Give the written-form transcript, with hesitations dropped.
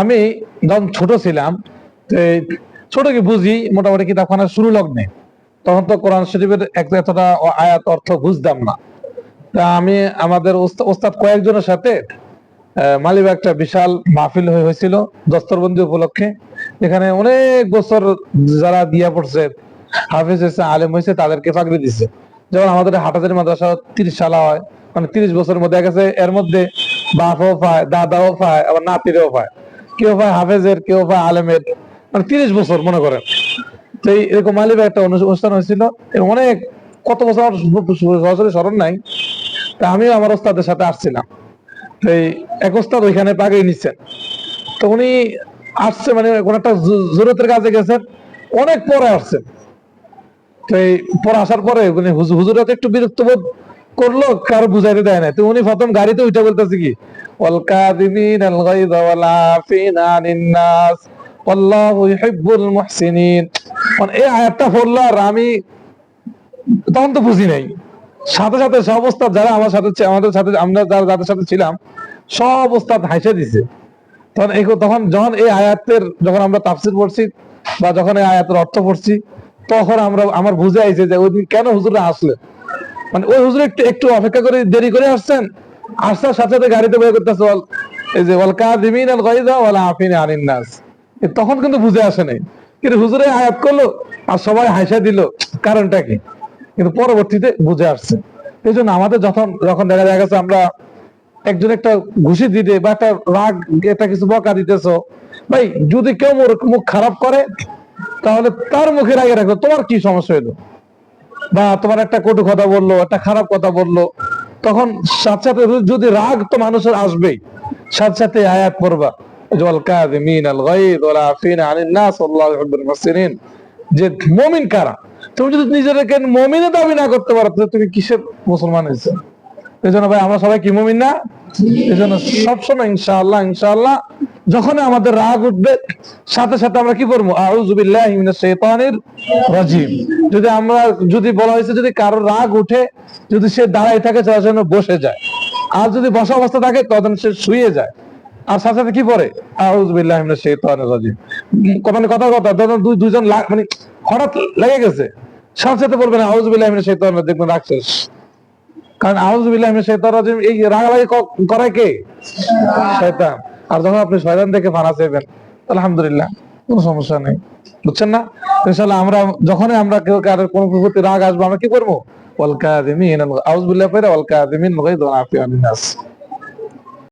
আমি যখন ছোট ছিলাম, ছোট কি বুঝি মোটামুটি কিতাবখানা শুরু লগ্নে, তখন তো কোরআন শরীফের এতটা আয়াত অর্থ বুঝতাম না। তা আমি আমাদের ওস্তাদ কয়েকজনের সাথে মালিবা একটা বিশাল মাহফিল হয়েছিল দস্তরবন্দি উপলক্ষে, এখানে অনেক বছর যারা দিয়া পড়ছে, হাফিজ হয়েছে, আলেম হয়েছে, তাদেরকে পাগড়ি দিচ্ছে। যেমন আমাদের হাটাজারি মাদ্রাসা 30 সালা হয়, মানে 30 বছরের মধ্যে গেছে, এর মধ্যে বাপও পায়, দাদাও পায়, আবার নাতিরেও পায়, কেউ পায় হাফেজের, কেউ পায় আলেমের, মানে 30 বছর মনে করেন। তো এরকম মালিবা একটা অনুষ্ঠান হয়েছিল, অনেক কত বছর সরাসরি স্মরণ নাই। তা আমিও আমার ওস্তাদের সাথে আসছিলাম, এই এক ওস্তাদ ওইখানে পাগড়ি নিচ্ছেন। তো উনি আসছে, মানে কোন একটা জরুরতের কাজে গেছেন, অনেক পরে আসছেন। তো এই পরে আসার পরে উনি হুজুরা তো একটু বিরক্ত বোধ করলো, কারো বুঝাইতে দেয় না। তো উনি প্রথম গাড়িতে উঠে বলতেছে কি, ওয়াল কাযিমিনাল গায়যা ওয়াল আফিনা আনিন নাস ওয়াল্লাহু ইউহিব্বুল মুহসিনিন। মানে এই আয়াতটা পড়লো, আর আমি তখন তো বুঝি নাই। সাথে সাথে সব ওস্তাদ যারা আমার সাথে, আমাদের সাথে, আমরা যাদের সাথে ছিলাম, সব ওস্তাদ হাসে দিছে। তখন যখন এই আয়াতের, যখন আমরা তাফসির পড়ছি বা যখন এই আয়াতের অর্থ পড়ছি, তখন আমার বুঝে আইছে যে ওই দিন কেন হুজুরা আসলেন। মানে ওই হুজুর একটু একটু অপেক্ষা করে দেরি করে আসছেন, আসার সাথে সাথে গাড়িতে বয়ে করতেছে এই যে ওয়াল কাযিমিনাল গায়যা ওয়াল আফিনা আনিন নাস। তখন কিন্তু বুঝে আসে নাই, কিন্তু হুজুরে আয়াত করলো আর সবাই হাসা দিল, কারণটা কি? কিন্তু পরবর্তীতে বুঝে আসছে। এই জন্য আমাদের যখন যখন দেখা গেছে আমরা একজন একটা ঘুষি দিতে বা একটা রাগ, এটা কিছু বকা দিতেছ, ভাই যদি কেউ মুখ খারাপ করে, তাহলে তার মুখে রাগে রাখো, তোমার কি সমস্যা হইলো? বা তোমার একটা কটু কথা বললো, একটা খারাপ কথা বললো, তখন সাথে সাথে যদি রাগ তো মানুষের আসবেই, সাথে সাথে আয়াত পড়বা, যে মুমিন কারা। তুমি যদি নিজেকে মুমিনে দাবি না করতে পারো, তুমি কিসের মুসলমান হয়েছে? এই জন্য ভাই আমরা সবাই কি মুমিন না? এই জন্য সবসময় ইনশাআল্লাহ ইনশাআল্লাহ যখন আমাদের রাগ উঠবে, সাথে সাথে আমরা কি করবো, আউযু বিল্লাহি মিনাশ শাইতানির রাজিম। যদি বলা হয়েছে, যদি কারো রাগ উঠে, যদি সে দাঁড়ায় থাকে, তার জন্য বসে যায়, আর যদি বসা অবস্থা থাকে তখন সে শুয়ে যায়। আর সাথে সাথে কি পড়ে, আউযু বিল্লাহি মিনাশ শাইতানির রাজিম। মানে কথা ধরুন দুইজন মানে হঠাৎ লেগে গেছে, সাথে সাথে বলবেন আউযু বিল্লাহি মিনাশ শাইতানির রাজিম, দেখবেন রাগ শেষ। কারণ আউযু বিল্লাহি মিনাশ শাইতানির রাজিম, এই রাগারাগি করে কে? শয়তান। আর যখন আপনি শয়তান থেকে পানা চাইবেন, আলহামদুলিল্লাহ, কোনো সমস্যা নেই। বুঝছেন না? ইনশাআল্লাহ আমরা যখনই আমরা কেউ কারোর কোন প্রতি রাগ আসবো, আমরা কি করবো? ওয়াল কাযিমিন, আউযু বিল্লাহি ওয়াল কাযিমিন গায়যা ওয়াল আফিনা আনিন নাস।